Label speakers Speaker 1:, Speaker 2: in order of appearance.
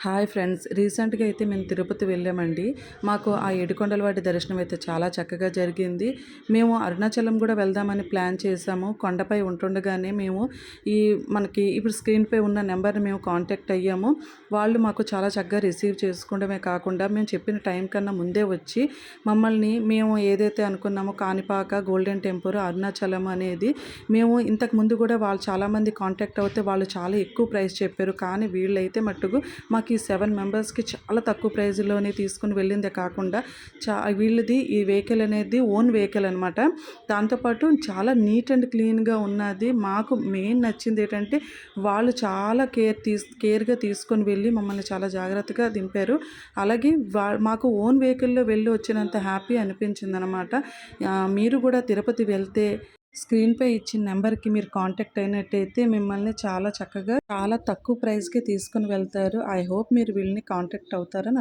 Speaker 1: Hi friends, రీసెంట్గా అయితే మేము తిరుపతి వెళ్ళామండి. మాకు ఆ ఏడుకొండలవాడి దర్శనం అయితే చాలా చక్కగా జరిగింది. మేము అరుణాచలం కూడా వెళ్దామని ప్లాన్ చేసాము. కొండపై ఉంటుండగానే మేము ఈ మనకి ఇప్పుడు స్క్రీన్పై ఉన్న నెంబర్ని మేము కాంటాక్ట్ అయ్యాము. వాళ్ళు మాకు చాలా చక్కగా రిసీవ్ చేసుకోవడమే కాకుండా మేము చెప్పిన టైం కన్నా ముందే వచ్చి మమ్మల్ని మేము ఏదైతే అనుకున్నామో కాణిపాక, గోల్డెన్ టెంపుల్, అరుణాచలం అనేది మేము ఇంతకు ముందు కూడా వాళ్ళు చాలామంది కాంటాక్ట్ అవుతే వాళ్ళు చాలా ఎక్కువ ప్రైస్ చెప్పారు. కానీ వీళ్ళైతే మట్టుకు మాకు ఈ 7 మెంబర్స్కి చాలా తక్కువ ప్రైజ్లోనే తీసుకుని వెళ్ళిందే కాకుండా వీళ్ళది ఈ వెహికల్ అనేది ఓన్ వెహికల్ అనమాట. దాంతోపాటు చాలా నీట్ అండ్ క్లీన్గా ఉన్నది. మాకు మెయిన్ నచ్చింది ఏంటంటే వాళ్ళు చాలా కేర్గా తీసుకొని వెళ్ళి మమ్మల్ని చాలా జాగ్రత్తగా దింపారు. అలాగే మాకు ఓన్ వెహికల్లో వెళ్ళి వచ్చినంత హ్యాపీ అనిపించింది అనమాట. మీరు కూడా తిరుపతి వెళ్తే స్క్రీన్పై ఇచ్చిన నెంబర్కి మీరు కాంటాక్ట్ అయినట్టయితే మిమ్మల్ని చాలా చక్కగా చాలా తక్కువ ప్రైస్కి తీసుకుని వెళ్తారు. ఐ హోప్ మీరు వీళ్ళని కాంటాక్ట్ అవుతారని